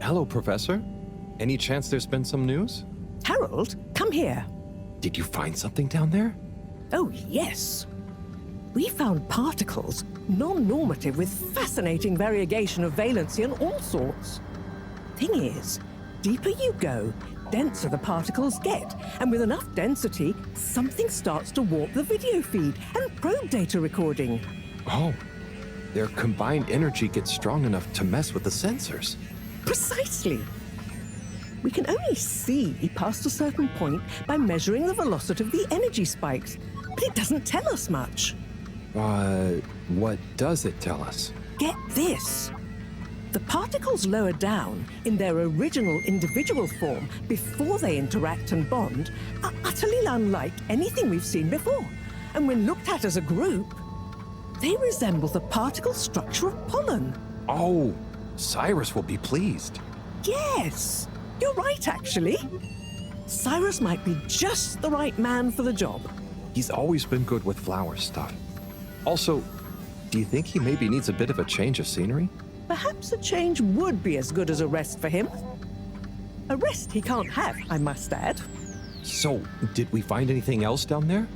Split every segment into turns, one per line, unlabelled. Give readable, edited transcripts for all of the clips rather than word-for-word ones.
Hello, Professor. Any chance there's been some news?
Harold, come here.
Did you find something down there?
Oh, yes. We found particles, non-normative with fascinating variegation of valency and all sorts. Thing is, deeper you go, denser the particles get, and with enough density, something starts to warp the video feed and probe data recording.
Oh, their combined energy gets strong enough to mess with the sensors.
Precisely. We can only see past a certain point by measuring the velocity of the energy spikes, but it doesn't tell us much.
What does it tell us?
Get this. The particles lower down in their original individual form before they interact and bond are utterly unlike anything we've seen before. And when looked at as a group, they resemble the particle structure of pollen.
Oh, Cyrus will be pleased.
Yes, you're right, actually. Cyrus might be just the right man for the job.
He's always been good with flower stuff. Also, do you think he maybe needs a bit of a change of scenery?
Perhaps a change would be as good as a rest for him. A rest he can't have, I must add.
So, did we find anything else down there?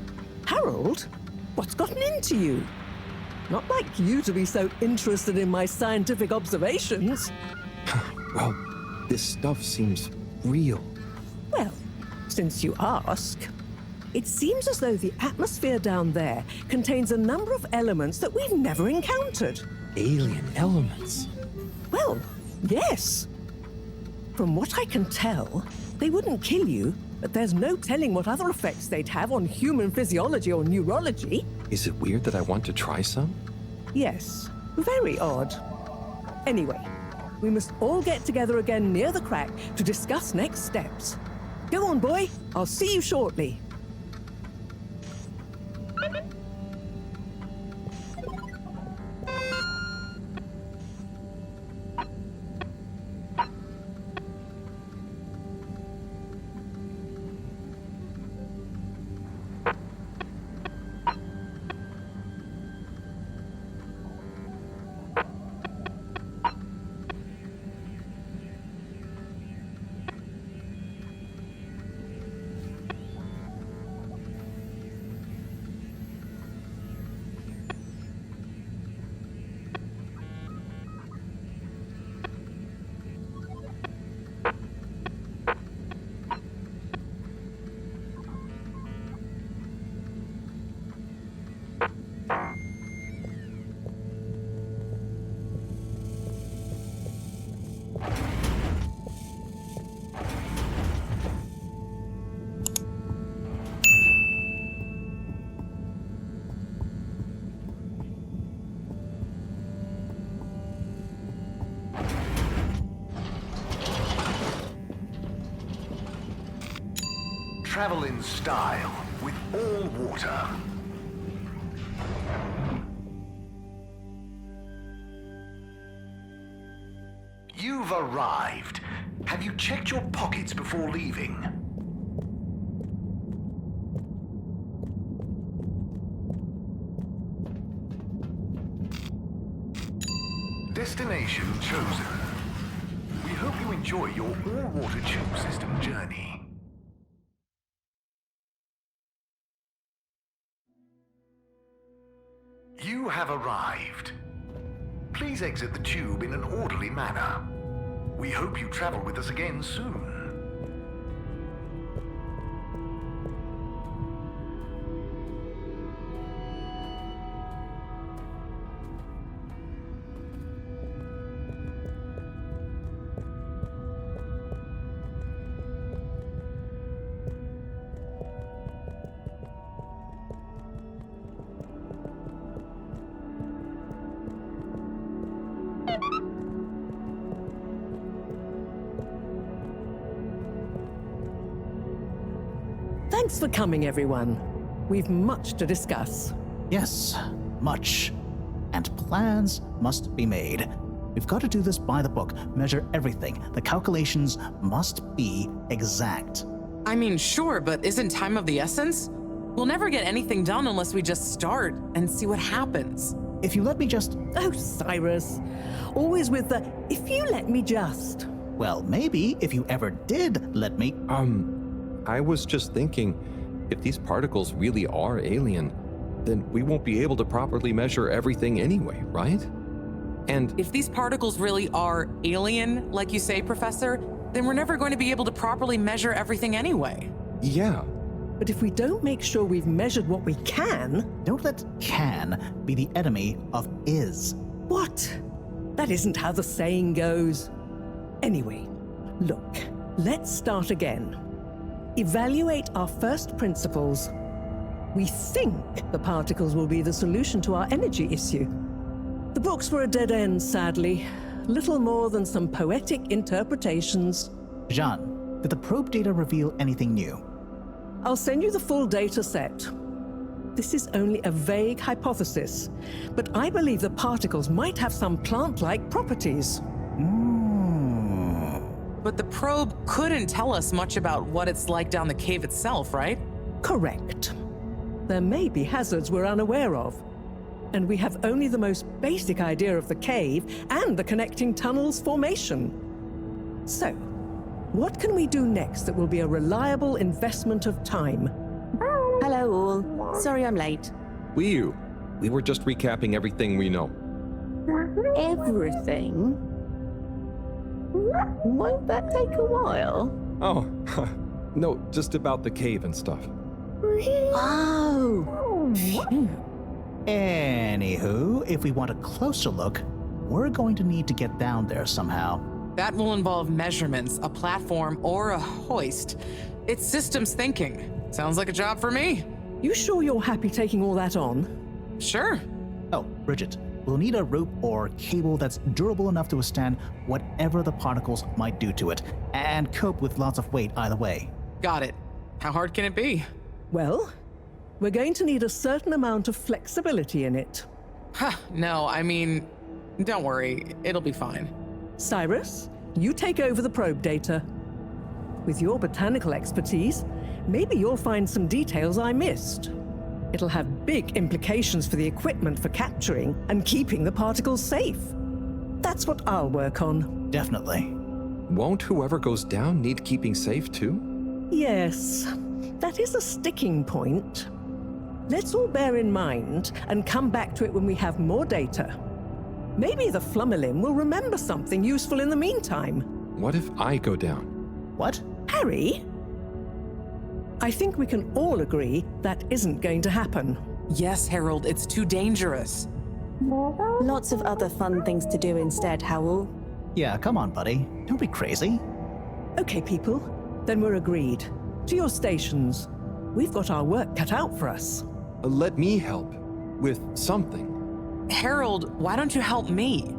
Harold, what's gotten into you? Not like you to be so interested in my scientific observations.
Well, this stuff seems real.
Well, since you ask, it seems as though the atmosphere down there contains a number of elements that we've never encountered.
Alien elements?
Well, yes. From what I can tell, they wouldn't kill you, but there's no telling what other effects they'd have on human physiology or neurology.
Is it weird that I want to try some?
Yes, very odd. Anyway, we must all get together again near the crack to discuss next steps. Go on, boy. I'll see you shortly.
Travel in style with all water. You've arrived. Have you checked your pockets before leaving? Destination chosen. We hope you enjoy your all-water tube system journey. You have arrived. Please exit the tube in an orderly manner. We hope you travel with us again soon.
Thanks for coming, everyone. We've much to discuss.
Yes, much. And plans must be made. We've got to do this by the book, measure everything. The calculations must be exact.
I mean, sure, but isn't time of the essence? We'll never get anything done unless we just start and see what happens.
If you let me just...
Oh, Cyrus. Always with the, if you let me just.
Well, maybe if you ever did let me.
I was just thinking, if these particles really are alien, then we won't be able to properly measure everything anyway, right? And
If these particles really are alien, like you say, Professor, then we're never going to be able to properly measure everything anyway.
yeah,
But if we don't make sure we've measured what we can,
Don't let can be the enemy of is.
what? That isn't how the saying goes. Anyway, look, let's start again. Evaluate our first principles. We think the particles will be the solution to our energy issue. The books were a dead end, sadly. Little more than some poetic interpretations.
Jean, did the probe data reveal anything new?
I'll send you the full data set. This is only a vague hypothesis, but I believe the particles might have some plant-like properties.
But the probe couldn't tell us much about what it's like down the cave itself, right?
Correct. There may be hazards we're unaware of, and we have only the most basic idea of the cave and the connecting tunnels formation. So, what can we do next that will be a reliable investment of time?
Hello all. Sorry I'm late.
we were just recapping everything we know.
Everything? Won't that take a while?
Oh, no, just about the cave and stuff.
Oh.
Anywho, if we want a closer look, we're going to need to get down there somehow.
That will involve measurements, a platform, or a hoist. It's systems thinking. Sounds like a job for me.
You sure you're happy taking all that on?
Sure.
Oh, Bridget, we'll need a rope or cable that's durable enough to withstand whatever the particles might do to it, and cope with lots of weight either way.
Got it. How hard can it be?
Well, we're going to need a certain amount of flexibility in it.
No, I mean, don't worry. It'll be fine.
Cyrus, you take over the probe data. With your botanical expertise, maybe you'll find some details I missed. It'll have big implications for the equipment for capturing and keeping the particles safe. That's what I'll work on.
Definitely.
Won't whoever goes down need keeping safe too?
Yes, that is a sticking point. Let's all bear in mind and come back to it when we have more data. Maybe the Flummerlim will remember something useful in the meantime.
What if I go down?
What?
Harry? I think we can all agree that isn't going to happen.
Yes, Harold, it's too dangerous.
Lots of other fun things to do instead, Howell.
Yeah, come on, buddy. Don't be crazy.
Okay, people, then we're agreed. To your stations. We've got our work cut out for us.
Let me help with something.
Harold, why don't you help me?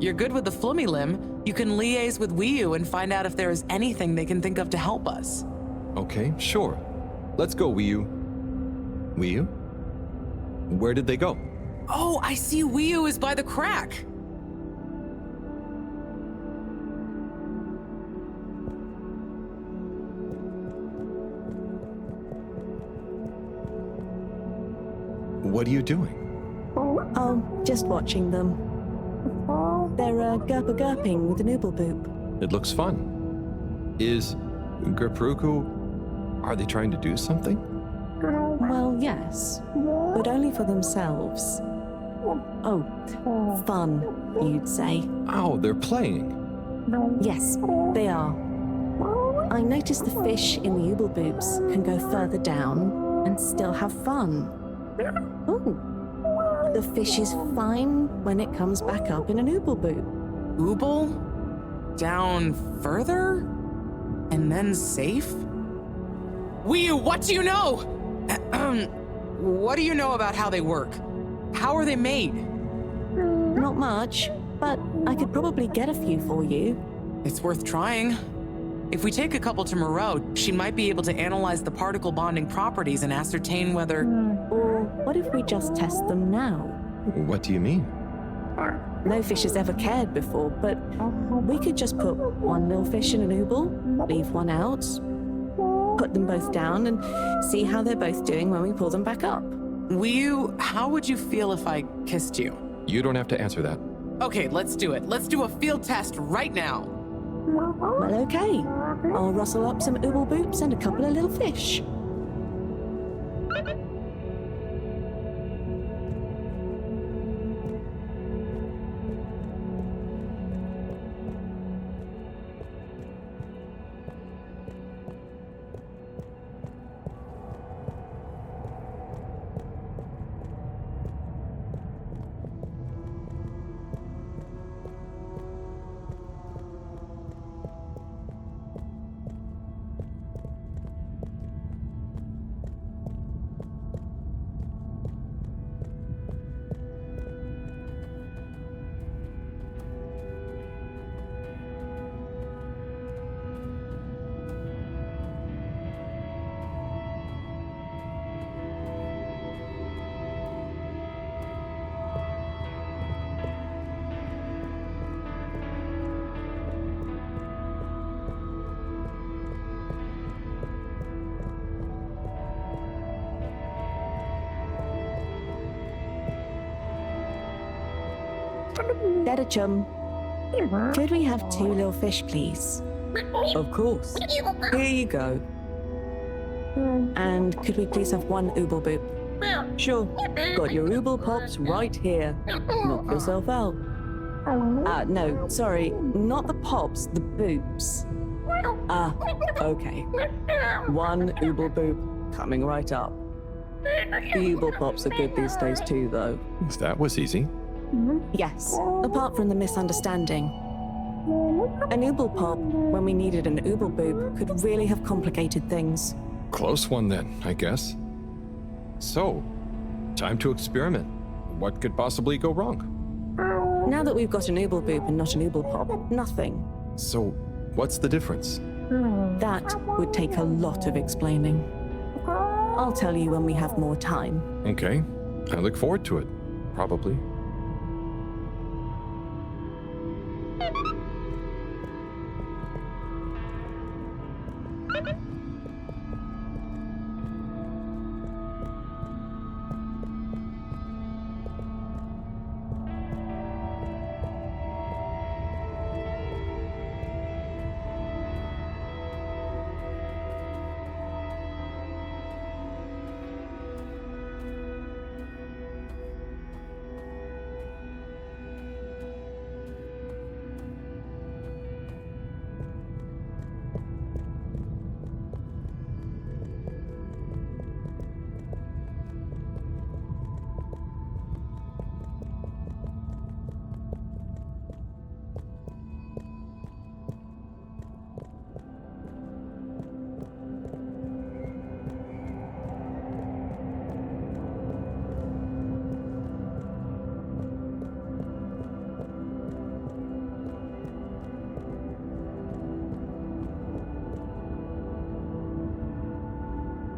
You're good with the Flummy Limb. You can liaise with Wiyu and find out if there is anything they can think of to help us.
Okay, sure. Let's go, Wiyu. Wiyu? Where did they go?
Oh, I see Wiyu is by the crack.
What are you doing?
Oh, just watching them. They're gurping with an ooble boop.
It looks fun. Is Gerpruku... Are they trying to do something?
Well, yes, but only for themselves. Oh, fun, you'd say.
Oh, they're playing.
Yes, they are. I noticed the fish in the ooble boops can go further down and still have fun. Oh, the fish is fine when it comes back up in an ooble boop.
Ooble? Down further? And then safe? Wiyu, what do you know? What do you know about how they work? How are they made?
Not much, but I could probably get a few for you.
It's worth trying. If we take a couple to Moreau, she might be able to analyze the particle bonding properties and ascertain whether...
Or what if we just test them now?
What do you mean?
No fish has ever cared before, but we could just put one little fish in an ooble, leave one out, put them both down, and see how they're both doing when we pull them back up.
Wiyu, how would you feel if I kissed you?
You don't have to answer that.
Okay, let's do it. Let's do a field test right now.
Well, okay. I'll rustle up some ooble boops and a couple of little fish. Better chum. Could we have 2 little fish, please?
Of course. Here you go.
And could we please have 1 ooble boop?
Sure. Got your ooble pops right here. Knock yourself out.
No, sorry, not the pops, the boops.
Okay. 1 ooble boop coming right up. The ooble pops are good these days too, though.
That was easy.
Yes, apart from the misunderstanding. An ooble pop, when we needed an ooble boop, could really have complicated things.
Close one then, I guess. So, time to experiment. What could possibly go wrong?
Now that we've got an ooble boop and not an ooble pop, nothing.
So, what's the difference?
That would take a lot of explaining. I'll tell you when we have more time.
Okay, I look forward to it. Probably.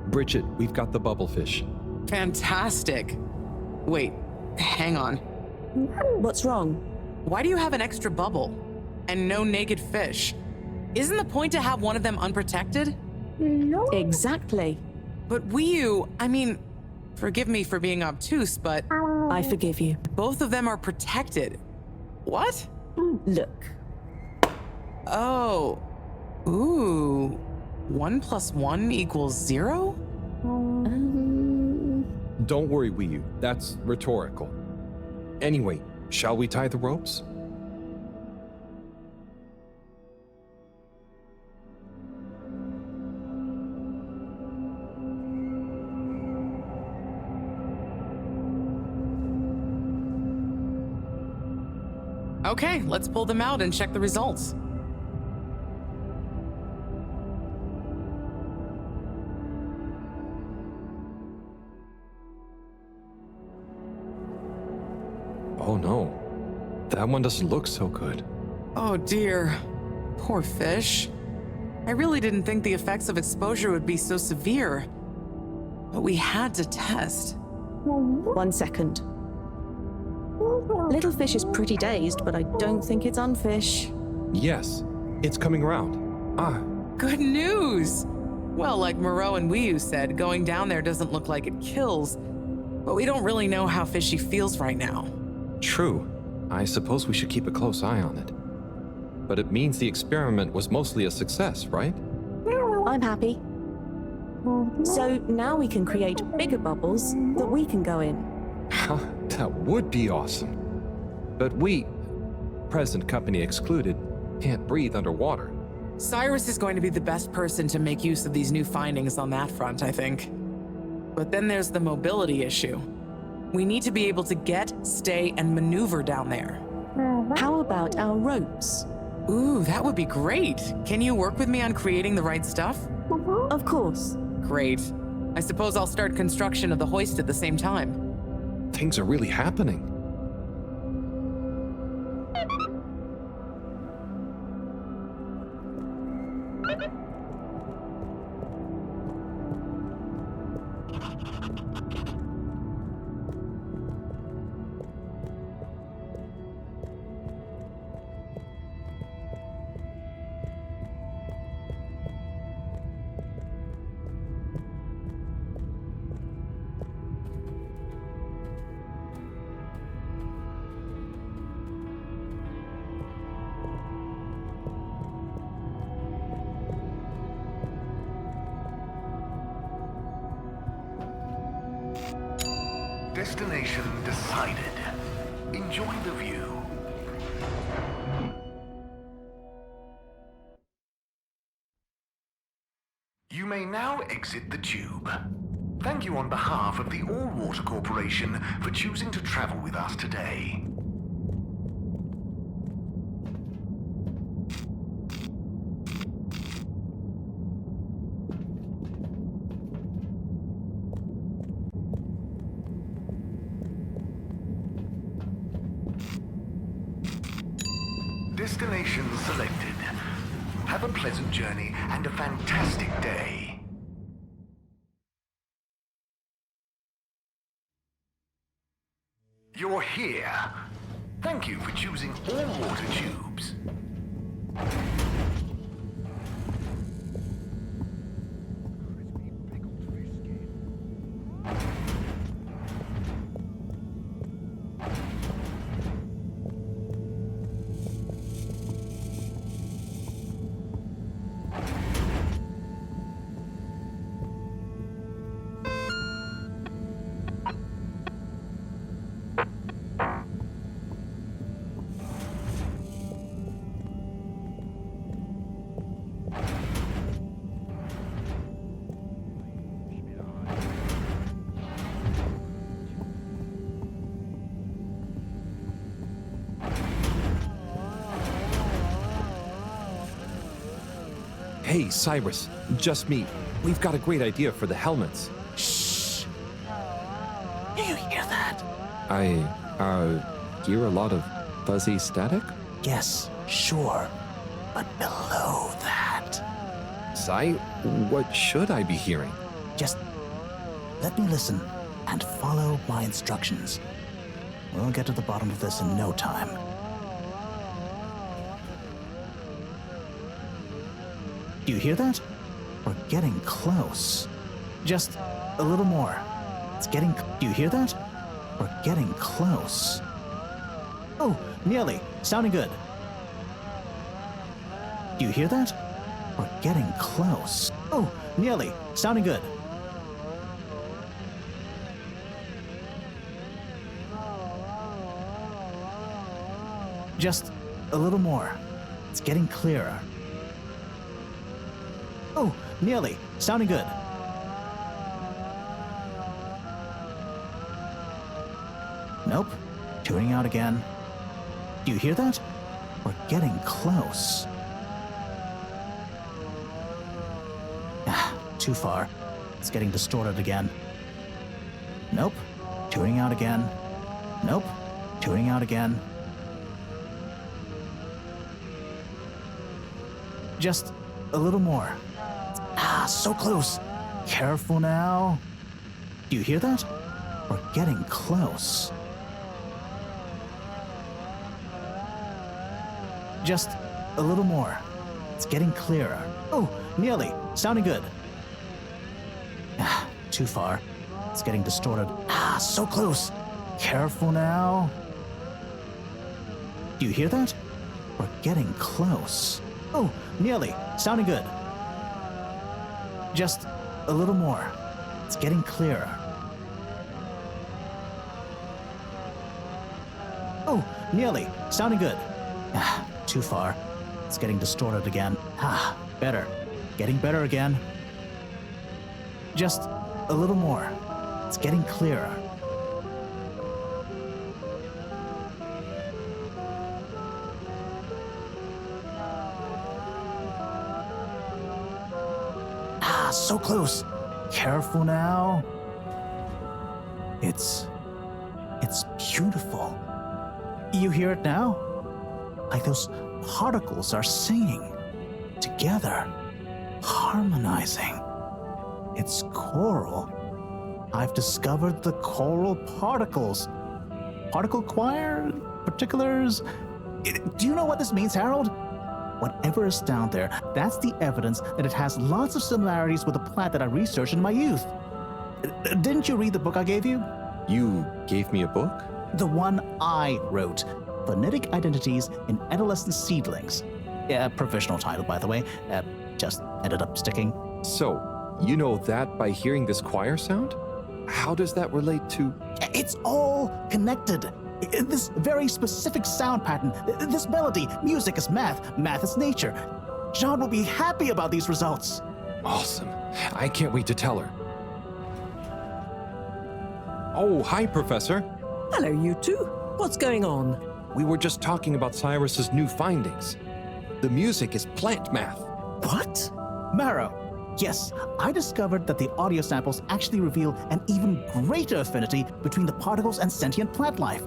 Bridget, we've got the bubblefish.
Fantastic. Wait, hang on.
What's wrong?
Why do you have an extra bubble and no naked fish? Isn't the point to have one of them unprotected?
Exactly.
But I mean, forgive me for being obtuse, but
I forgive you.
both of them are protected. What?
Look.
Oh. Ooh. 1 + 1 = 0?
Don't worry, Wiyu. That's rhetorical. Anyway, shall we tie the ropes?
Okay, let's pull them out and check the results.
Oh no, that one doesn't look so good.
Oh dear. Poor fish. I really didn't think the effects of exposure would be so severe. But we had to test.
1 second. Little fish is pretty dazed, but I don't think it's unfish.
Yes, it's coming around.
Good news! Well, like Moreau and Wiyu said, going down there doesn't look like it kills. But we don't really know how fishy feels right now.
True. I suppose we should keep a close eye on it. but it means the experiment was mostly a success, right?
I'm happy. So now we can create bigger bubbles that we can go in.
That would be awesome. But we, present company excluded, can't breathe underwater.
Cyrus is going to be the best person to make use of these new findings on that front, I think. But then there's the mobility issue. We need to be able to get, stay, and maneuver down there.
How about our ropes?
Ooh, that would be great. Can you work with me on creating the right stuff?
Of course.
Great. I suppose I'll start construction of the hoist at the same time.
Things are really happening.
Destination decided. Enjoy the view. You may now exit the tube. Thank you on behalf of the All-Water Corporation for choosing to travel with us today. Destination selected. Have a pleasant journey and a fantastic day. You're here. Thank you for choosing all water tubes.
Hey, Cyrus, just me. We've got a great idea for the helmets.
Shh. Do you hear that?
I hear a lot of fuzzy static?
Yes, sure. But below that,
Cy, what should I be hearing?
just let me listen and follow my instructions. We'll get to the bottom of this in no time. Do you hear that? We're getting close. Just a little more. It's getting... Do you hear that? We're getting close. Oh, nearly. Sounding good. Do you hear that? We're getting close. Oh, nearly. Sounding good. Just a little more. It's getting clearer. Oh, nearly. Sounding good. Nope. Tuning out again. Do you hear that? We're getting close. Too far. It's getting distorted again. Nope. Tuning out again. Nope. Tuning out again. Just a little more. So close. Careful now. Do you hear that? We're getting close. Just a little more. It's getting clearer. Oh, nearly. Sounding good. Too far. It's getting distorted. So close. Careful now. Do you hear that? We're getting close. Oh, nearly. Sounding good. Just a little more. It's getting clearer. Oh, nearly. Sounding good. Too far. It's getting distorted again. Better. Getting better again. Just a little more. It's getting clearer. So close. Careful now. It's beautiful. You hear it now? Like those particles are singing together, harmonizing. It's choral. I've discovered the choral particles. Particle choir? Particulars? Do you know what this means, Harold? Whatever is down there, that's the evidence that it has lots of similarities with the plant that I researched in my youth. Didn't you read the book I gave you?
You gave me a book?
The one I wrote. Phonetic Identities in Adolescent Seedlings. Professional title, by the way. Just ended up sticking.
So, you know that by hearing this choir sound? How does that relate to...
It's all connected. This very specific sound pattern, this melody, music is math, math is nature. John will be happy about these results.
Awesome. I can't wait to tell her. Oh, hi, Professor.
Hello, you two. What's going on?
We were just talking about Cyrus's new findings. The music is plant math.
What?
Marrow. Yes, I discovered that the audio samples actually reveal an even greater affinity between the particles and sentient plant life.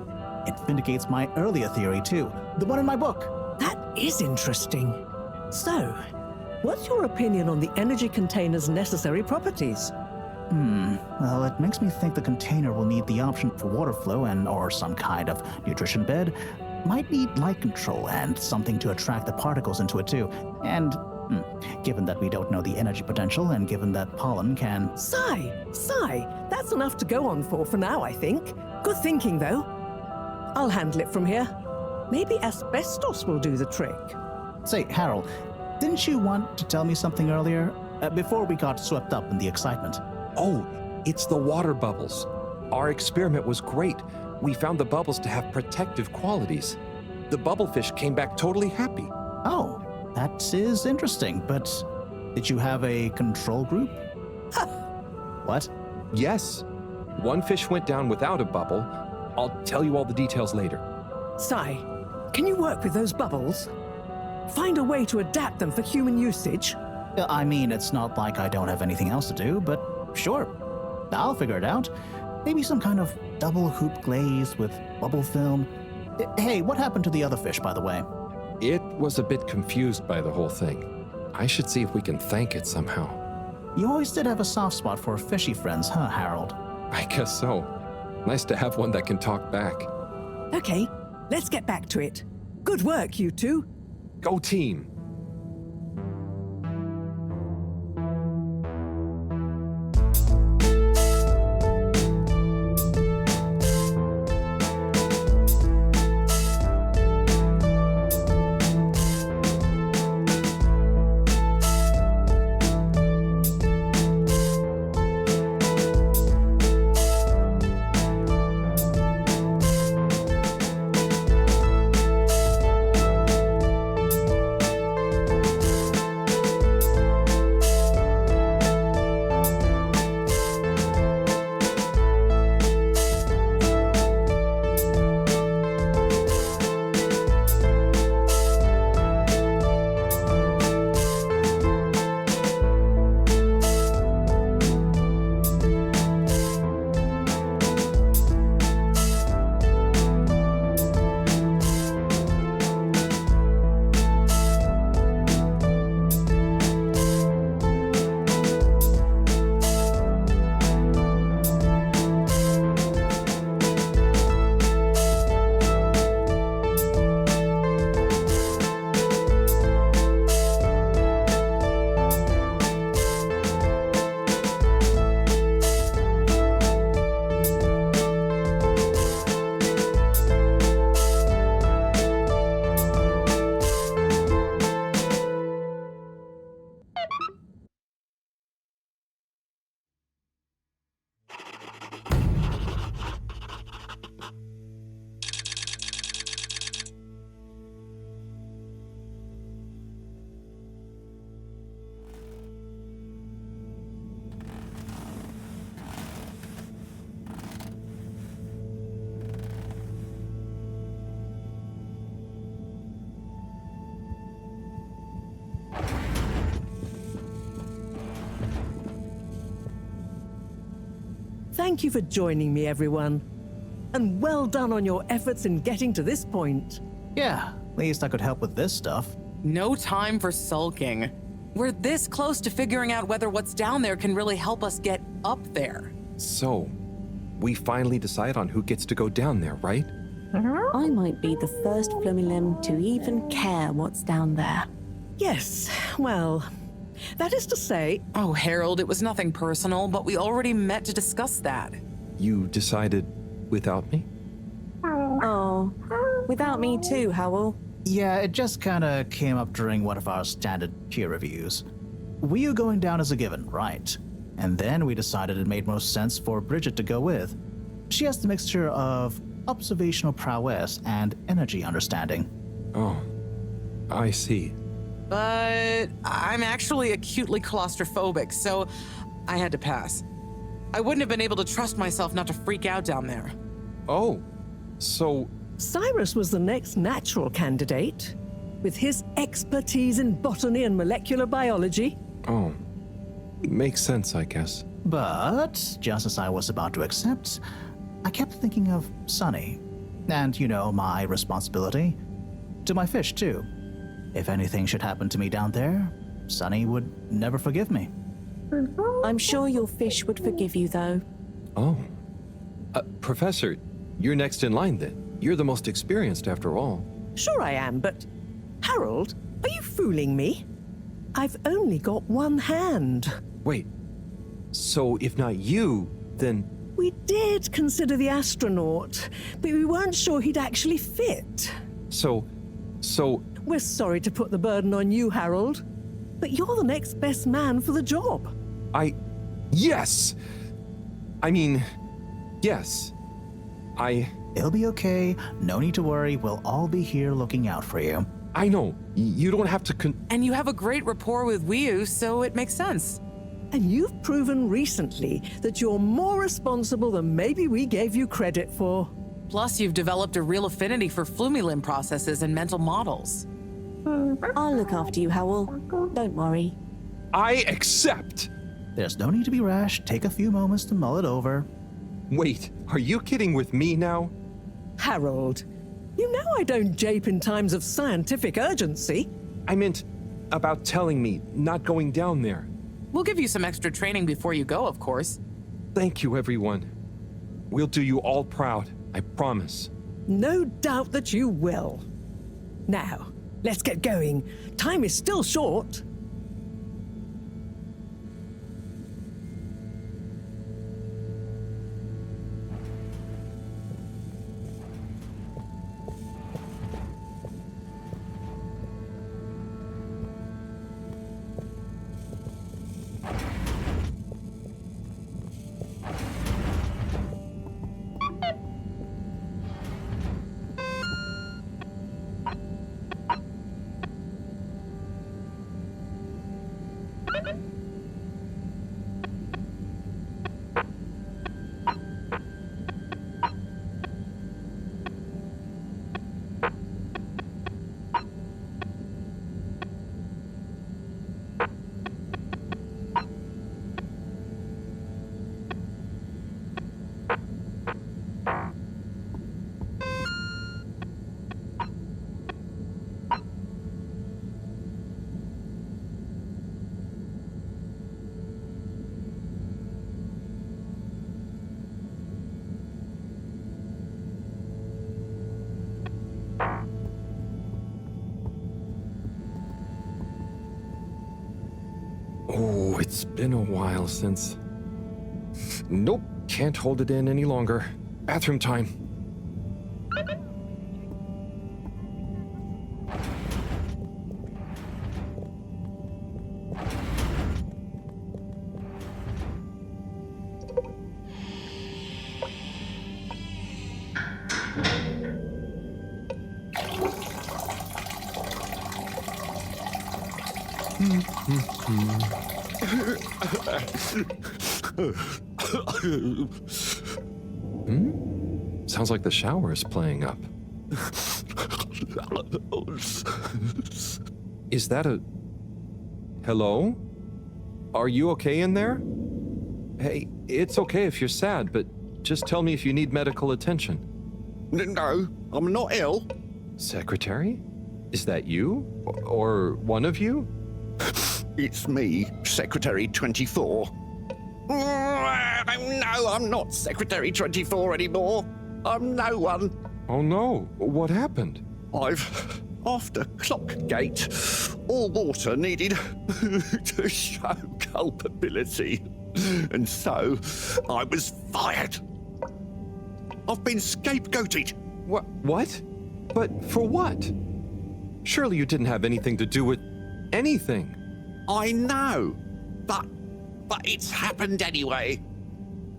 It vindicates my earlier theory, too, the one in my book.
That is interesting. So, what's your opinion on the energy container's necessary properties?
Well, it makes me think the container will need the option for water flow or some kind of nutrition bed. Might need light control and something to attract the particles into it, too. And given that we don't know the energy potential and given that pollen can...
Sigh. That's enough to go on for now, I think. Good thinking, though. I'll handle it from here. Maybe asbestos will do the trick.
Say, Harold, didn't you want to tell me something earlier? Before we got swept up in the excitement.
Oh, it's the water bubbles. Our experiment was great. We found the bubbles to have protective qualities. The bubblefish came back totally happy.
Oh, that is interesting, but did you have a control group? What?
Yes. One fish went down without a bubble. I'll tell you all the details later.
Sai, can you work with those bubbles? Find a way to adapt them for human usage?
I mean, it's not like I don't have anything else to do, but sure. I'll figure it out. Maybe some kind of double hoop glaze with bubble film. Hey, what happened to the other fish, by the way?
It was a bit confused by the whole thing. I should see if we can thank it somehow.
You always did have a soft spot for fishy friends, huh, Harold?
I guess so. Nice to have one that can talk back.
Okay, let's get back to it. Good work, you two.
Go team!
thank you for joining me, everyone. And well done on your efforts in getting to this point.
Yeah, at least I could help with this stuff.
No time for sulking. We're this close to figuring out whether what's down there can really help us get up there.
So, we finally decide on who gets to go down there, right?
I might be the first Flumilim to even care what's down there.
Yes, well, that is to say,
Oh, Harold, it was nothing personal, but we already met to discuss that.
You decided without me?
Oh, without me too, Howell.
Yeah, it just kinda came up during one of our standard peer reviews. We are going down as a given, right? And then we decided it made most sense for Bridget to go with. She has the mixture of observational prowess and energy understanding.
Oh, I see.
But I'm actually acutely claustrophobic, so I had to pass. I wouldn't have been able to trust myself not to freak out down there.
Oh, so
Cyrus was the next natural candidate. With his expertise in botany and molecular biology.
Oh, makes sense, I guess.
But, just as I was about to accept, I kept thinking of Sunny. And, my responsibility. To my fish, too. If anything should happen to me down there, Sunny would never forgive me.
I'm sure your fish would forgive you, though.
Oh. Professor, you're next in line then. You're the most experienced after all.
Sure I am, but Harold, are you fooling me? I've only got one hand.
Wait, so if not you, then...
We did consider the astronaut, but we weren't sure he'd actually fit.
So...
We're sorry to put the burden on you, Harold, but you're the next best man for the job.
Yes! I mean, yes.
It'll be okay. No need to worry. We'll all be here looking out for you.
I know. You don't have to
And you have a great rapport with Wiu, so it makes sense.
And you've proven recently that you're more responsible than maybe we gave you credit for.
Plus, you've developed a real affinity for Flumilim processes and mental models.
I'll look after you, Howell. Don't worry.
I accept!
There's no need to be rash. Take a few moments to mull it over.
Wait, are you kidding with me now?
Harold, you know I don't jape in times of scientific urgency.
I meant about telling me, not going down there.
We'll give you some extra training before you go, of course.
Thank you, everyone. We'll do you all proud, I promise.
No doubt that you will. Now, let's get going. Time is still short.
Oh, it's been a while since... Nope, can't hold it in any longer. Bathroom time. Sounds like the shower is playing up. Is that a... Hello? Are you okay in there? It's okay if you're sad, but just tell me if you need medical attention.
No, I'm not ill.
Secretary? Is that you? Or one of you?
It's me, Secretary 24. No, I'm not Secretary 24 anymore. I'm no one.
Oh no, what happened?
After Clockgate, all water needed to show culpability. And so, I was fired. I've been scapegoated.
What? But for what? Surely you didn't have anything to do with anything.
I know, but it's happened anyway.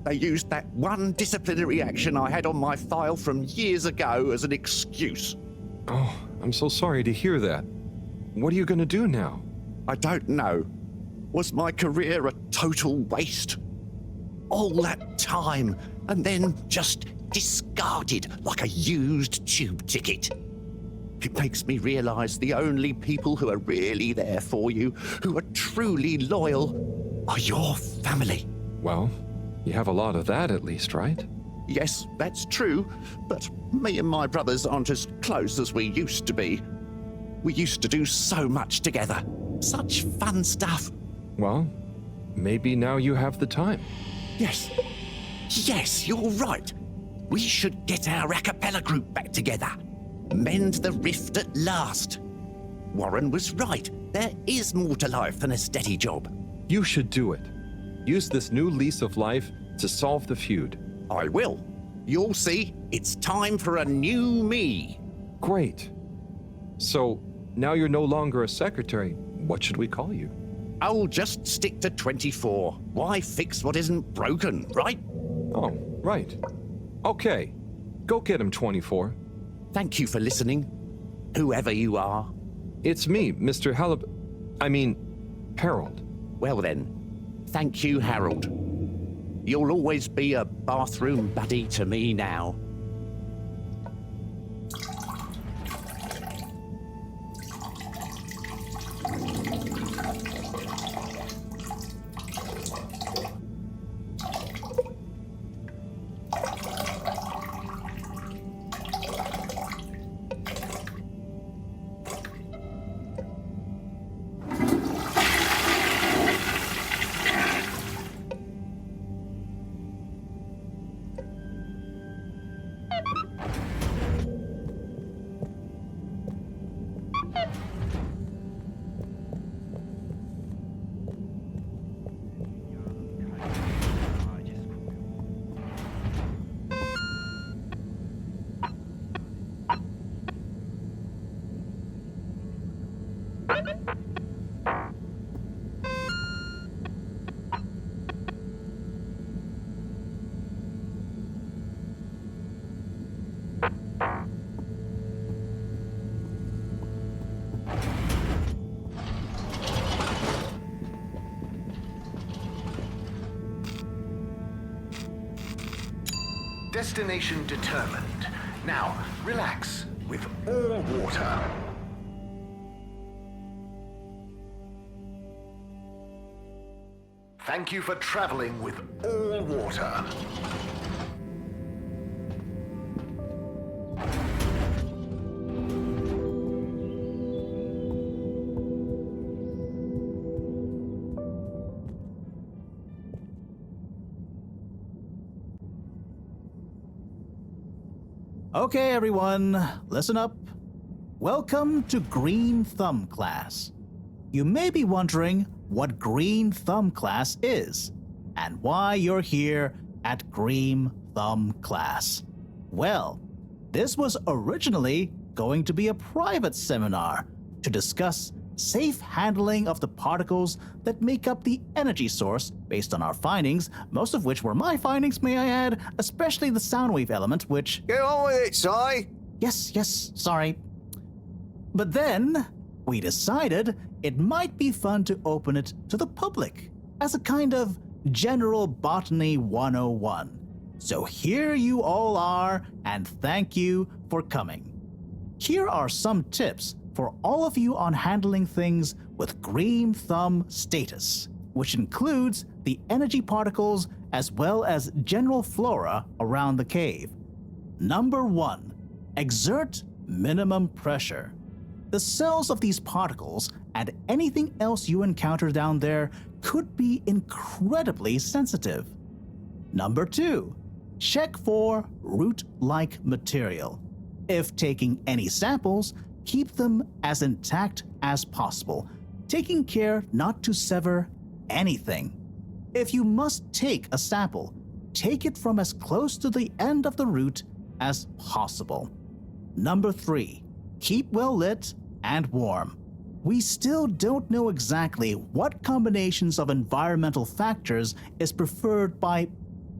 They used that one disciplinary action I had on my file from years ago as an excuse.
Oh, I'm so sorry to hear that. What are you gonna do now?
I don't know. Was my career a total waste? All that time, and then just discarded like a used tube ticket. It makes me realize the only people who are really there for you, who are truly loyal, are your family.
Well, you have a lot of that at least, right?
Yes, that's true, but me and my brothers aren't as close as we used to be. We used to do so much together. Such fun stuff.
Well, maybe now you have the time.
Yes. Yes, you're right. We should get our a cappella group back together. Mend the rift at last. Warren was right. There is more to life than a steady job.
You should do it. Use this new lease of life to solve the feud.
I will. You'll see, it's time for a new me.
Great. So, now you're no longer a secretary. What should we call you?
I'll just stick to 24. Why fix what isn't broken, right?
Oh, right. Okay. Go get him, 24.
Thank you for listening, whoever you are.
It's me, Mr. Harold.
Well then, thank you, Harold. You'll always be a bathroom buddy to me now.
Destination determined. Now, relax with all water. Thank you for traveling with all water.
Okay, everyone, listen up. Welcome to Green Thumb class. You may be wondering what Green Thumb class is and why you're here at Green Thumb class. Well, this was originally going to be a private seminar to discuss safe handling of the particles that make up the energy source based on our findings, most of which were my findings, may I add, especially the sound wave element, which...
Get on with it, Si.
Yes, sorry. But then, we decided it might be fun to open it to the public as a kind of General Botany 101. So here you all are, and thank you for coming. Here are some tips for all of you on handling things with Green Thumb status, which includes the energy particles as well as general flora around the cave. Number 1. Exert minimum pressure. The cells of these particles and anything else you encounter down there could be incredibly sensitive. Number 2. Check for root-like material. If taking any samples, keep them as intact as possible, taking care not to sever anything. If you must take a sample, take it from as close to the end of the root as possible. Number 3. Keep well lit and warm. We still don't know exactly what combinations of environmental factors is preferred by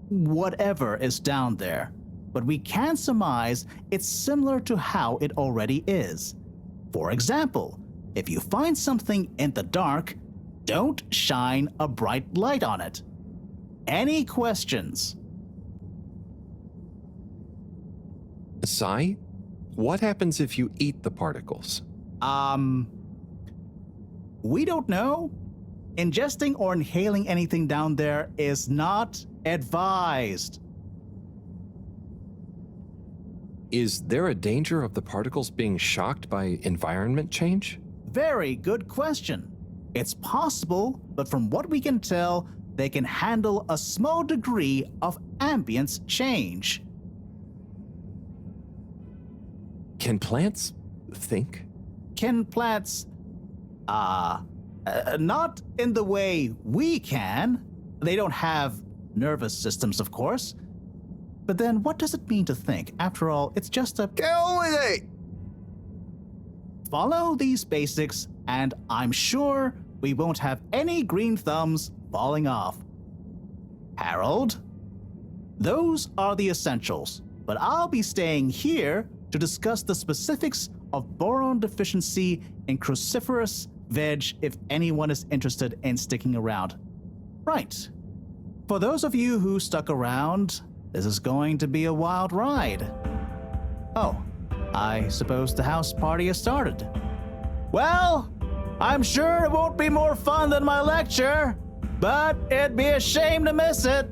whatever is down there, but we can surmise it's similar to how it already is. For example, if you find something in the dark, don't shine a bright light on it. Any questions?
Sai, what happens if you eat the particles?
We don't know. Ingesting or inhaling anything down there is not advised.
Is there a danger of the particles being shocked by environment change?
Very good question. It's possible, but from what we can tell, they can handle a small degree of ambience change.
Can plants think?
Can plants, not in the way we can. They don't have nervous systems, of course. But then what does it mean to think? After all, it's just a...
Get on with it!
Follow these basics, and I'm sure we won't have any green thumbs falling off. Harold? Those are the essentials, but I'll be staying here to discuss the specifics of boron deficiency in cruciferous veg if anyone is interested in sticking around. Right. For those of you who stuck around, this is going to be a wild ride. Oh, I suppose the house party has started. Well, I'm sure it won't be more fun than my lecture, but it'd be a shame to miss it.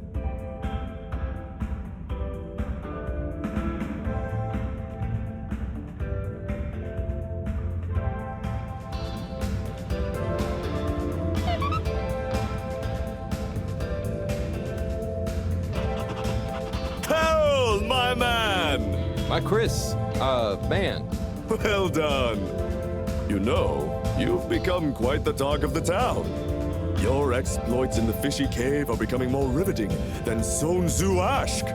Harold, my man!
My Chris, man.
Well done. You know, you've become quite the talk of the town. Your exploits in the fishy cave are becoming more riveting than Sun Tzu Ashk.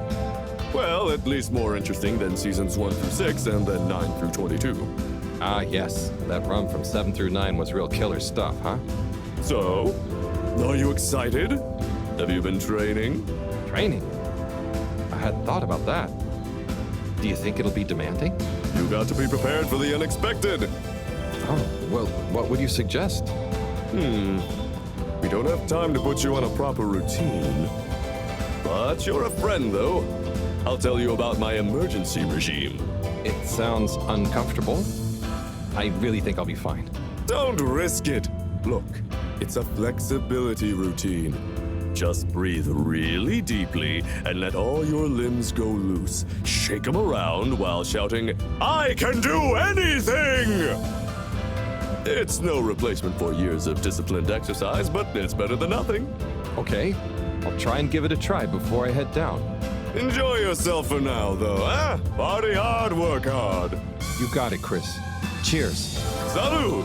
Well, at least more interesting than seasons 1 through 6 and then 9 through 22.
Ah, yes. That run from 7 through 9 was real killer stuff, huh?
So, are you excited? Have you been training?
Training? I hadn't thought about that. Do you think it'll be demanding?
You got to be prepared for the unexpected.
Oh, well, what would you suggest?
We don't have time to put you on a proper routine. But you're a friend, though. I'll tell you about my emergency regime.
It sounds uncomfortable. I really think I'll be fine.
Don't risk it. Look, it's a flexibility routine. Just breathe really deeply and let all your limbs go loose. Shake them around while shouting, "I can do anything!" It's no replacement for years of disciplined exercise, but it's better than nothing.
Okay, I'll try and give it a try before I head down.
Enjoy yourself for now, though, eh? Party hard, work hard.
You got it, Chris. Cheers.
Salud!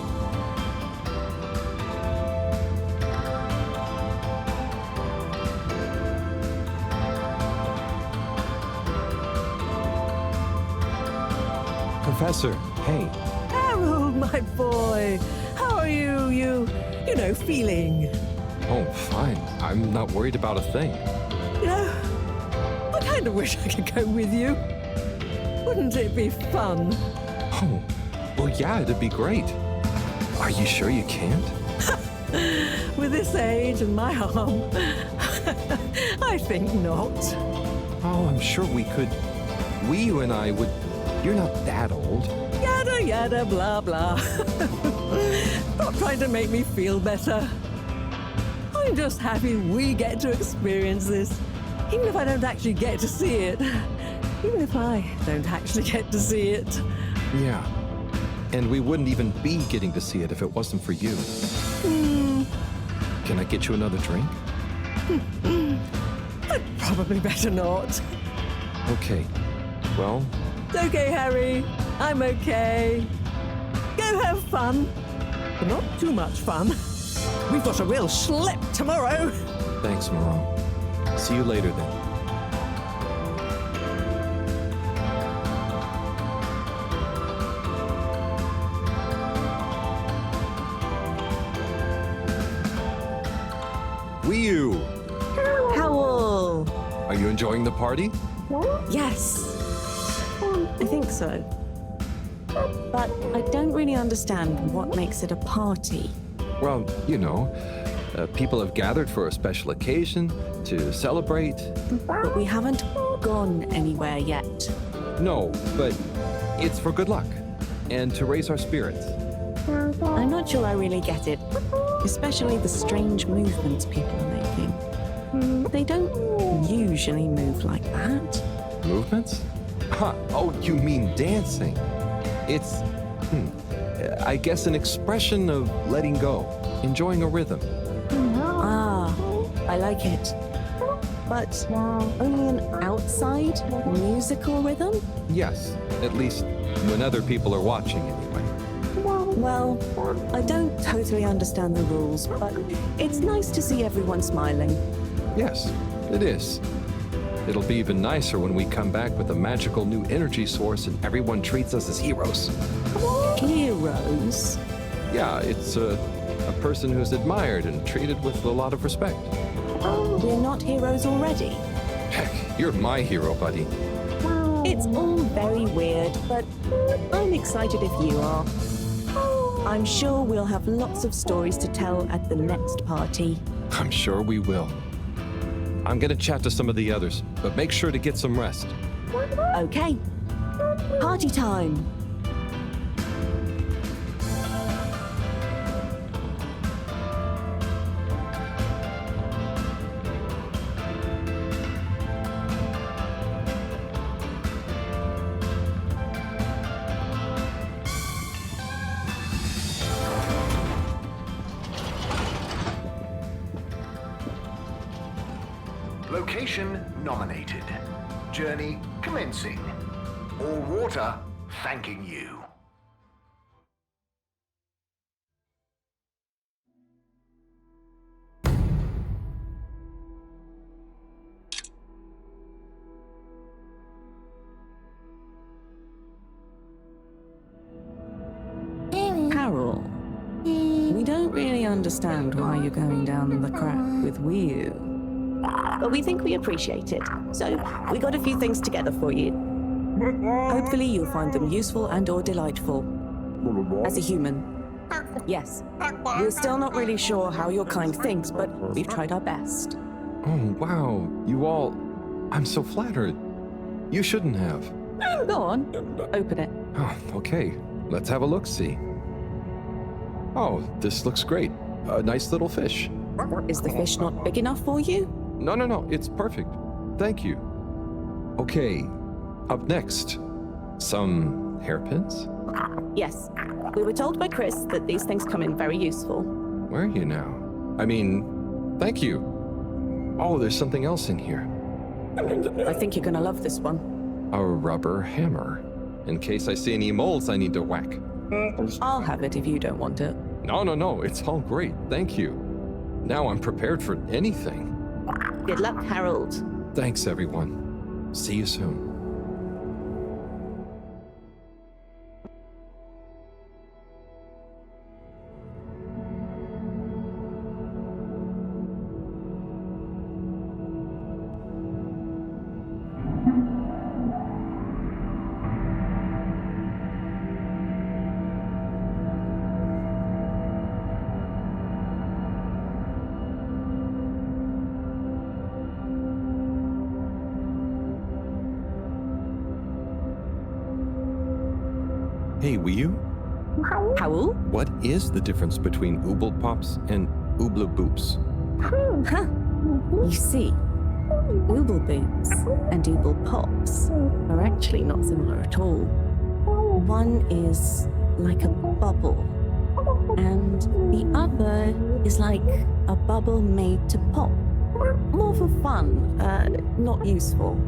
Professor, hey.
Harold, my boy, how are you feeling?
Oh, fine. I'm not worried about a thing.
You know, I kind of wish I could go with you. Wouldn't it be fun?
Oh, well, yeah, it'd be great. Are you sure you can't?
With this age and my arm, I think not.
Oh, I'm sure we could. You and I would. You're not that old.
Yada yada blah blah. Not trying to make me feel better. I'm just happy we get to experience this Even if I don't actually get to see it. Even if I don't actually get to see it.
Yeah. And we wouldn't even be getting to see it if it wasn't for you. Can I get you another drink?
I'd probably better not.
Okay. Well,
It's okay, Harry. I'm okay. Go have fun. But not too much fun. We've got a real schlep tomorrow.
thanks, Moreau. See you later then. Wee-oo!
Howl!
Are you enjoying the party?
Yes. I think so. But I don't really understand what makes it a party.
Well, you know, people have gathered for a special occasion to celebrate.
But we haven't gone anywhere yet.
No, but it's for good luck and to raise our spirits.
I'm not sure I really get it. Especially the strange movements people are making. They don't usually move like that.
Movements? Huh. Oh, you mean dancing? It's, I guess, an expression of letting go, enjoying a rhythm.
Ah, I like it. But only an outside musical rhythm?
Yes, at least when other people are watching anyway.
Well, I don't totally understand the rules, but it's nice to see everyone smiling.
Yes, it is. It'll be even nicer when we come back with a magical new energy source and everyone treats us as heroes.
Heroes?
Yeah, it's a person who's admired and treated with a lot of respect.
We're not heroes already.
Heck, you're my hero, buddy.
It's all very weird, but I'm excited if you are. I'm sure we'll have lots of stories to tell at the next party.
I'm sure we will. I'm gonna chat to some of the others, but make sure to get some rest.
Okay. Party time.
Location nominated. Journey commencing. All water thanking you.
Carol, we don't really understand why you're going down the crack with Wii. But we think we appreciate it, so we got a few things together for you. Hopefully you'll find them useful and or delightful. As a human. Yes. We're still not really sure how your kind thinks, but we've tried our best.
Oh, wow. You all... I'm so flattered. You shouldn't have.
Go on. Open it.
Oh, okay. Let's have a look-see. Oh, this looks great. A nice little fish.
Is the fish not big enough for you?
No, it's perfect. Thank you. Okay, up next, some hairpins?
Yes. We were told by Chris that these things come in very useful.
Where are you now? I mean, thank you. Oh, there's something else in here.
I think you're gonna love this one.
A rubber hammer, in case I see any moles I need to whack.
I'll have it if you don't want it.
No, it's all great. Thank you. Now I'm prepared for anything.
Good luck, Harold.
Thanks, everyone. See you soon. Hey, Wii-U?
Howl?
What is the difference between Ooble Pops and Ooble Boops?
You see, Ooble boots and ooble pops are actually not similar at all. One is like a bubble, and the other is like a bubble made to pop. More for fun, not useful.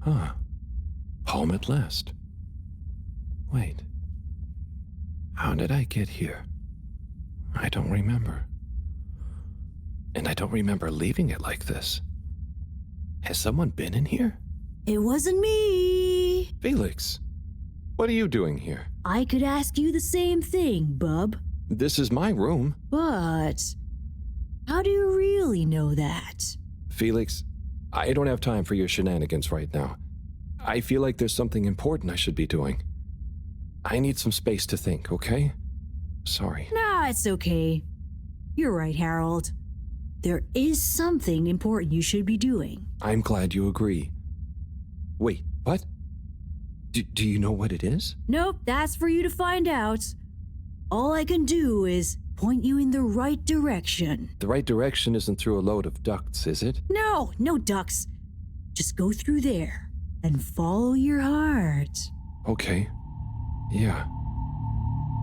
Huh. Home at last. Wait. How did I get here? I don't remember. And I don't remember leaving it like this. Has someone been in here?
It wasn't me.
Felix, what are you doing here?
I could ask you the same thing, bub.
This is my room.
But how do you really know that?
Felix, I don't have time for your shenanigans right now. I feel like there's something important I should be doing. I need some space to think, okay? Sorry.
Nah, it's okay. You're right, Harold. There is something important you should be doing.
I'm glad you agree. Wait, what? Do you know what it is?
Nope, that's for you to find out. All I can do is point you in the right direction.
The right direction isn't through a load of ducts, is it?
No, no ducks. Just go through there and follow your heart.
Okay. Yeah.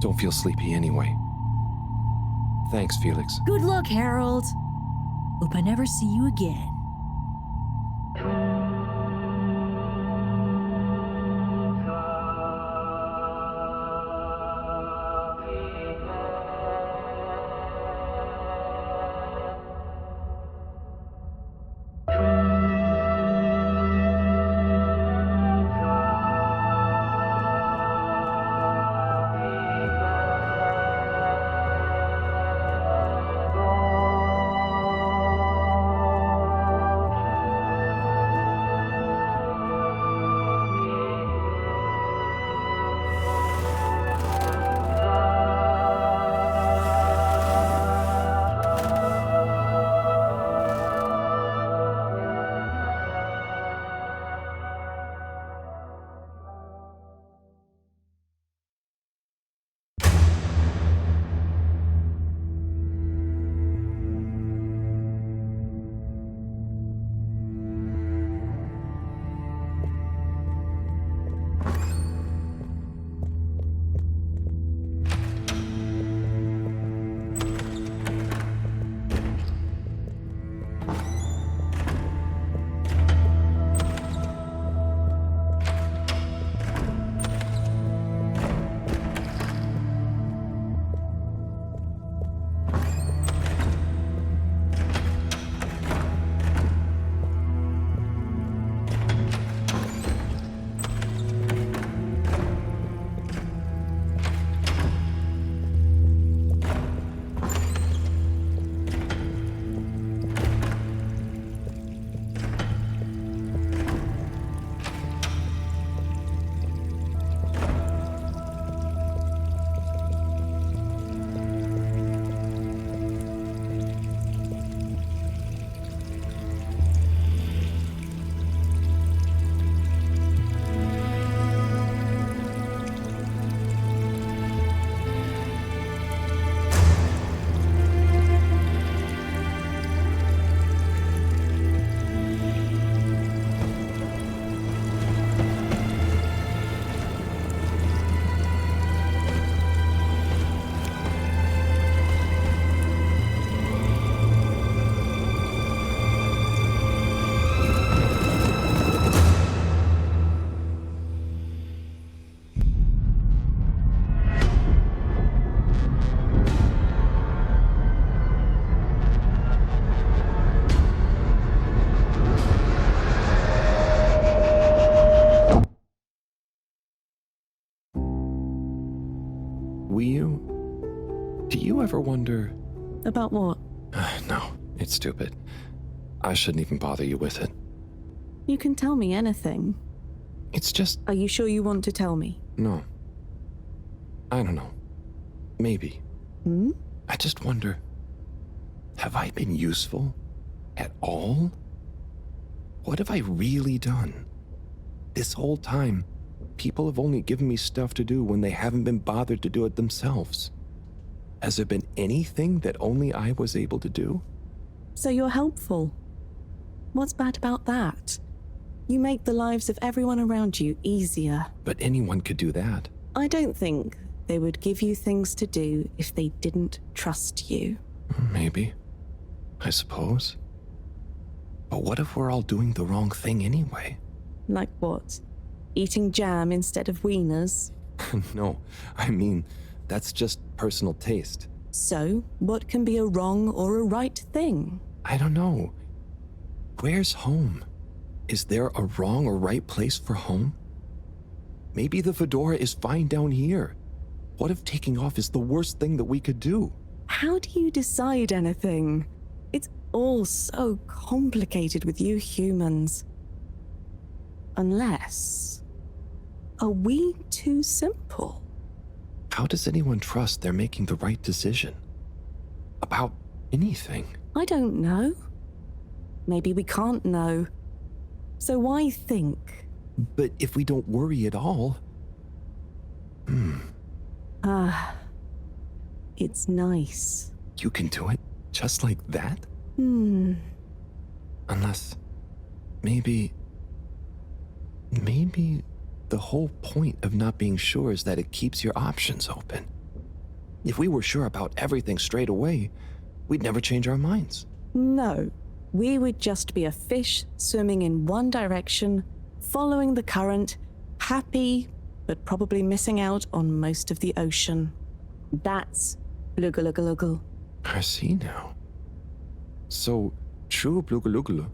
Don't feel sleepy anyway. Thanks, Felix.
Good luck, Harold. Hope I never see you again.
ever wonder...
About what?
No, it's stupid. I shouldn't even bother you with it.
You can tell me anything.
It's just...
Are you sure you want to tell me?
No. I don't know. Maybe.
Hmm?
I just wonder... Have I been useful? At all? What have I really done? This whole time, people have only given me stuff to do when they haven't been bothered to do it themselves. Has there been anything that only I was able to do?
So you're helpful. What's bad about that? You make the lives of everyone around you easier.
But anyone could do that.
I don't think they would give you things to do if they didn't trust you.
Maybe. I suppose. But what if we're all doing the wrong thing anyway?
Like what? Eating jam instead of wieners?
No, I mean, that's just personal taste.
So, what can be a wrong or a right thing?
I don't know. Where's home? Is there a wrong or right place for home? Maybe the fedora is fine down here. What if taking off is the worst thing that we could do?
How do you decide anything? It's all so complicated with you humans. Unless... Are we too simple?
How does anyone trust they're making the right decision? About anything?
I don't know. Maybe we can't know. So why think?
But if we don't worry at all...
It's nice.
You can do it just like that? Unless... Maybe the whole point of not being sure is that it keeps your options open. If we were sure about everything straight away, we'd never change our minds.
No, we would just be a fish swimming in one direction, following the current, happy, but probably missing out on most of the ocean. That's Blugalugulugul.
I see now. So, true Blugalugulu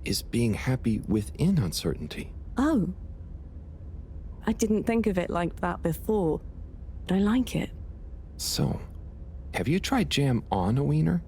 is being happy within uncertainty.
Oh. I didn't think of it like that before, but I like it.
So, have you tried jam on a wiener?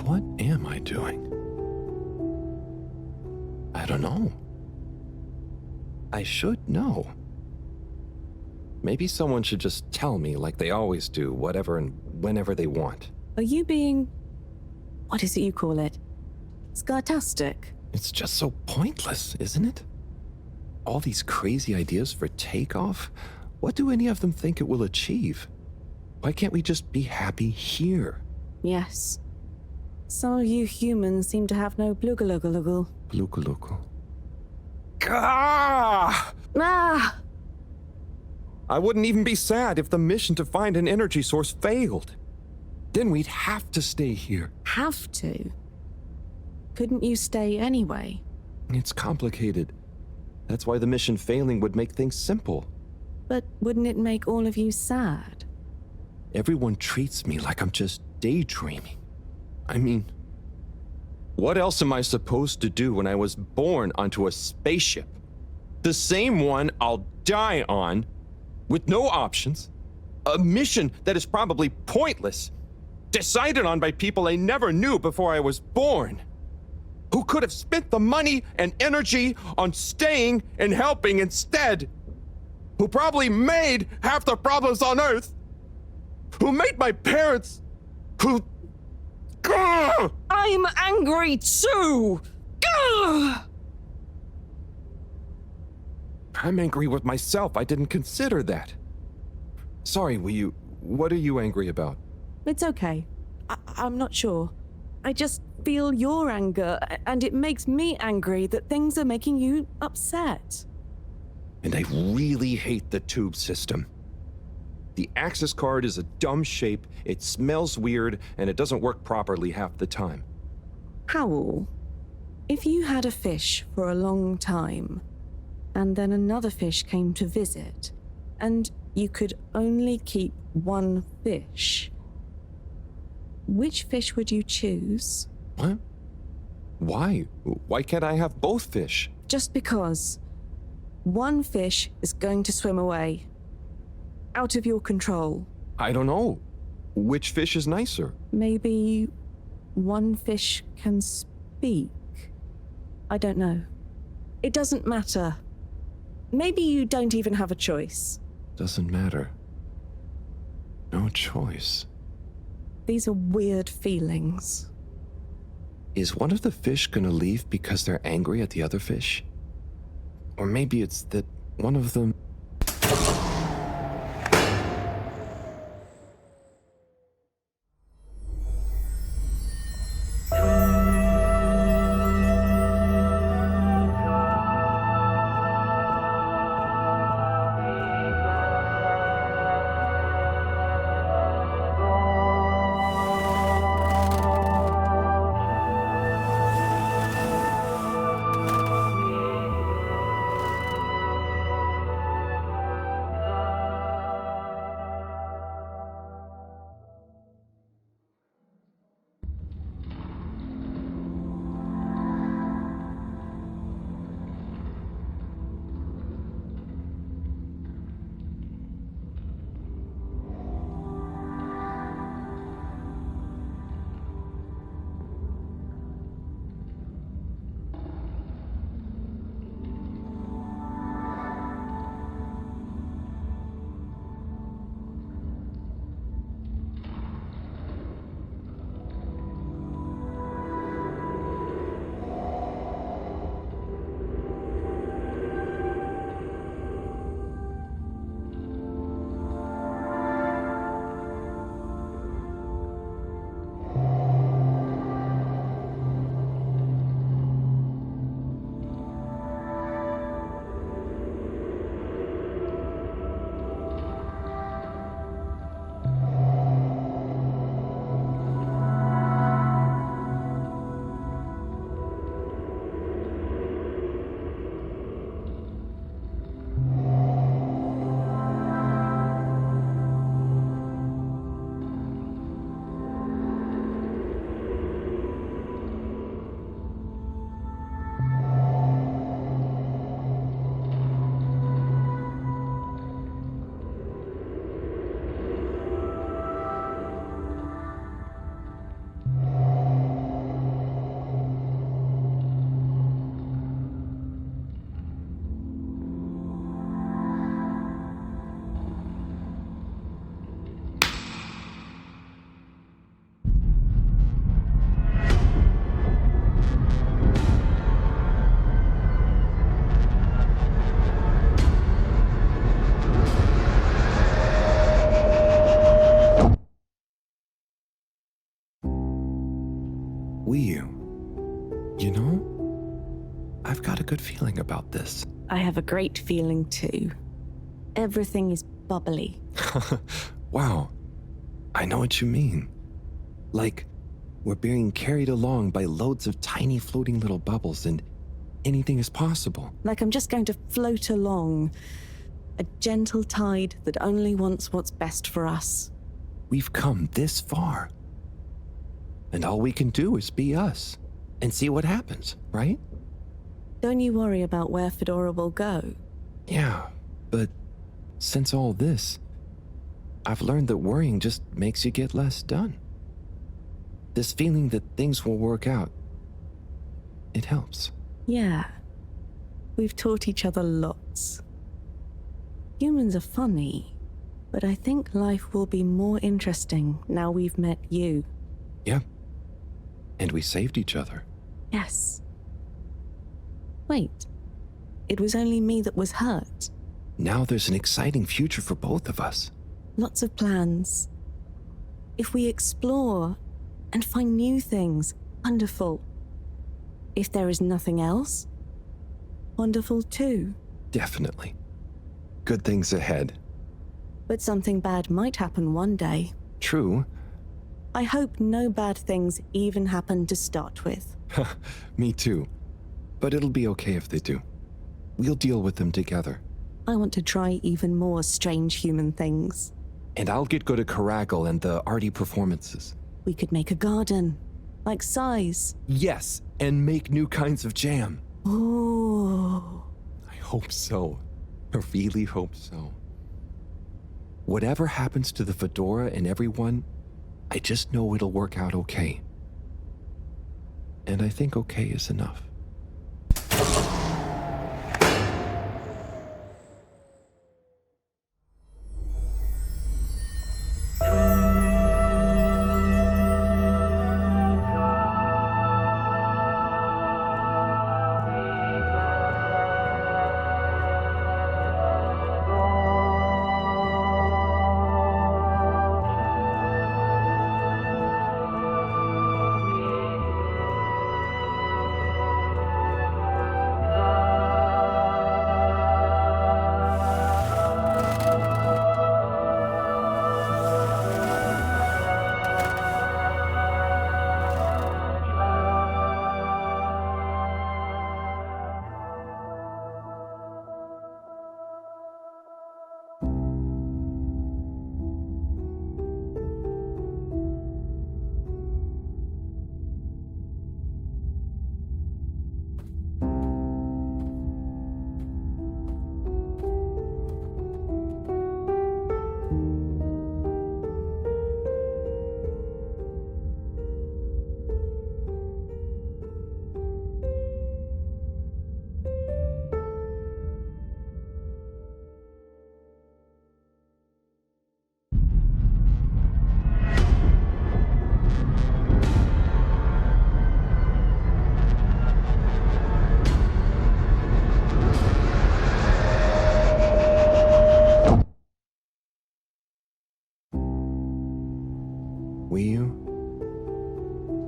What am I doing? I don't know. I should know. Maybe someone should just tell me like they always do, whatever and whenever they want.
Are you being... what is it you call it? Scartastic?
It's just so pointless, isn't it? All these crazy ideas for takeoff, what do any of them think it will achieve? Why can't we just be happy here?
Yes. Some of you humans seem to have no blugaluggaluggle.
Blukalukal. Gah!
Ah!
I wouldn't even be sad if the mission to find an energy source failed. Then we'd have to stay here.
Have to? Couldn't you stay anyway?
It's complicated. That's why the mission failing would make things simple.
But wouldn't it make all of you sad?
Everyone treats me like I'm just daydreaming. I mean, what else am I supposed to do when I was born onto a spaceship? The same one I'll die on, with no options. A mission that is probably pointless, decided on by people I never knew before I was born, who could have spent the money and energy on staying and helping instead, who probably made half the problems on Earth, who made my parents, who... Gah!
I'm angry too! Gah!
I'm angry with myself. I didn't consider that. Sorry, what are you angry about?
It's okay. I'm not sure. I just feel your anger, and it makes me angry that things are making you upset.
And I really hate the tube system. The access card is a dumb shape, it smells weird, and it doesn't work properly half the time.
Howl, if you had a fish for a long time, and then another fish came to visit, and you could only keep one fish, which fish would you choose?
What? Why? Why can't I have both fish?
Just because one fish is going to swim away. Out of your control.
I don't know. Which fish is nicer?
Maybe one fish can speak. I don't know. It doesn't matter. Maybe you don't even have a choice.
Doesn't matter. No choice.
These are weird feelings.
Is one of the fish gonna leave because they're angry at the other fish? Or maybe it's that one of them... You know, I've got a good feeling about this.
I have a great feeling too. Everything is bubbly.
Wow, I know what you mean. Like, we're being carried along by loads of tiny floating little bubbles and anything is possible.
Like I'm just going to float along. A gentle tide that only wants what's best for us.
We've come this far. And all we can do is be us and see what happens, right?
Don't you worry about where Fedora will go.
Yeah, but since all this, I've learned that worrying just makes you get less done. This feeling that things will work out, it helps.
Yeah. We've taught each other lots. Humans are funny, but I think life will be more interesting now we've met you.
Yeah. And we saved each other.
Yes. Wait. It was only me that was hurt.
Now there's an exciting future for both of us.
Lots of plans. If we explore and find new things, wonderful. If there is nothing else, wonderful too.
Definitely. Good things ahead.
But something bad might happen one day.
True.
I hope no bad things even happen to start with.
Me too. But it'll be okay if they do. We'll deal with them together.
I want to try even more strange human things.
And I'll get good at Caragal and the arty performances.
We could make a garden, like size.
Yes, and make new kinds of jam.
Oh.
I hope so. I really hope so. Whatever happens to the Fedora and everyone, I just know it'll work out okay. And I think okay is enough.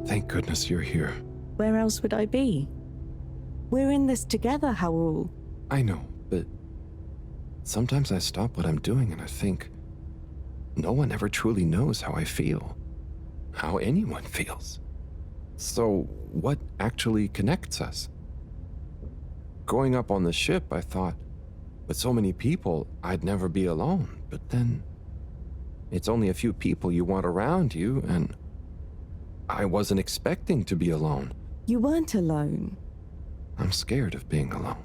Thank goodness you're here.
Where else would I be? We're in this together, Harol.
I know, but sometimes I stop what I'm doing and I think, no one ever truly knows how I feel, how anyone feels. So what actually connects us? Growing up on the ship, I thought, with so many people, I'd never be alone. But then, it's only a few people you want around you, and I wasn't expecting to be alone.
You weren't alone.
I'm scared of being alone.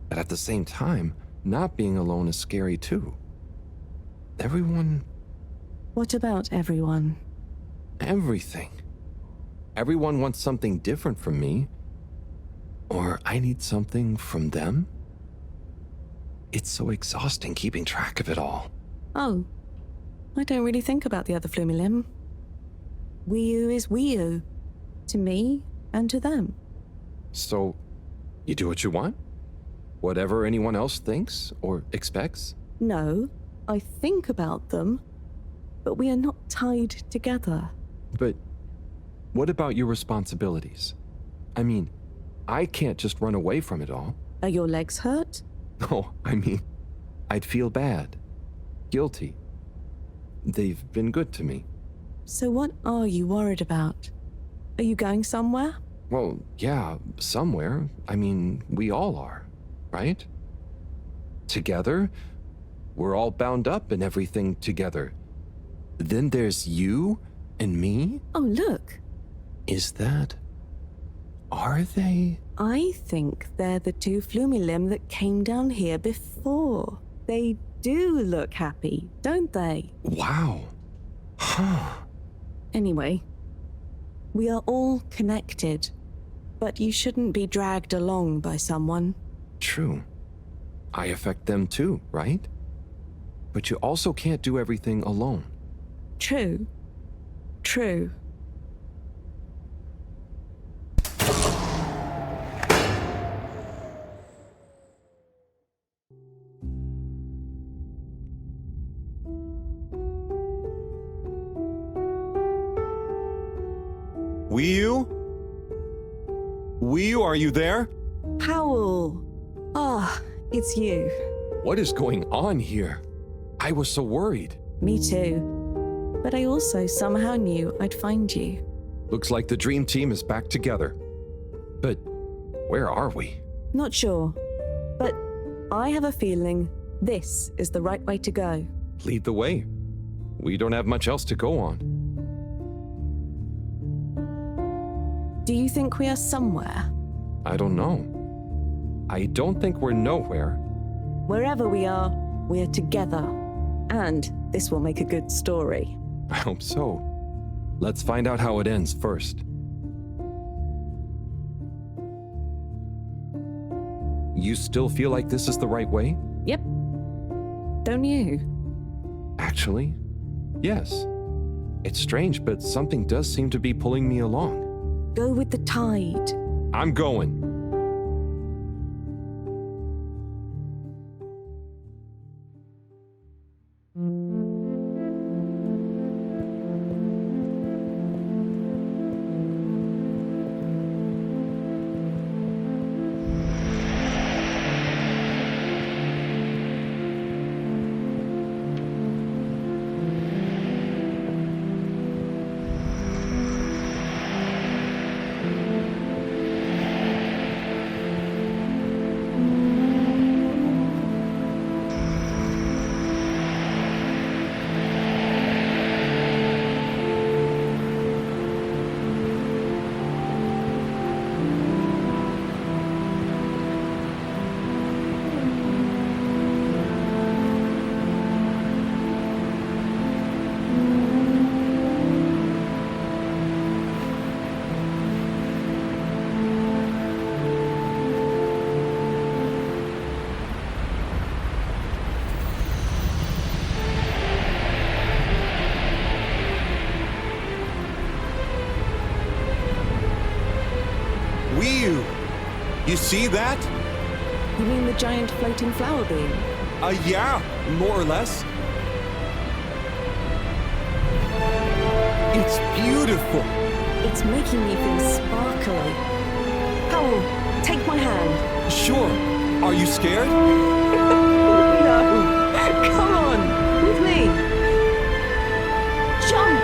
But at the same time, not being alone is scary too. Everyone...
What about everyone?
Everything. Everyone wants something different from me. Or I need something from them. It's so exhausting keeping track of it all.
Oh, I don't really think about the other Flumilim. Wiu is Wiu. To me and to them.
So, you do what you want? Whatever anyone else thinks or expects?
No, I think about them, but we are not tied together.
But What about your responsibilities? I mean, I can't just run away from it all.
Are your legs hurt?
No, I mean, I'd feel bad, guilty. They've been good to me.
So what are you worried about? Are you going somewhere?
Well, yeah, somewhere. I mean, we all are, right? Together, we're all bound up in everything together. Then there's you and me?
Oh, look.
Is that... Are they?
I think they're the two Flumilim that came down here before. They do look happy, don't they?
Wow. Huh.
Anyway, we are all connected, but you shouldn't be dragged along by someone.
True. I affect them too, right? But you also can't do everything alone.
True. True.
Wiyu? Wiyu, are you there?
Powell! Ah, it's you.
What is going on here? I was so worried.
Me too. But I also somehow knew I'd find you.
Looks like the dream team is back together. But where are we?
Not sure. But I have a feeling this is the right way to go.
Lead the way. We don't have much else to go on.
Do you think we are somewhere?
I don't know. I don't think we're nowhere.
Wherever we are together. And this will make a good story.
I hope so. Let's find out how it ends first. You still feel like this is the right way?
Yep. Don't you?
Actually, yes. It's strange, but something does seem to be pulling me along.
Go with the tide.
I'm going.
Wiyu! You see that?
You mean the giant floating flower beam?
Yeah, more or less. It's beautiful.
It's making me feel sparkly. Powell, take my hand.
Sure. Are you scared?
No! Come on! With me! Jump!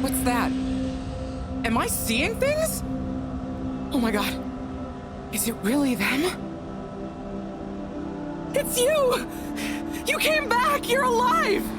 What's that? Am I seeing things? Oh my god. Is it really them? It's you! You came back! You're alive!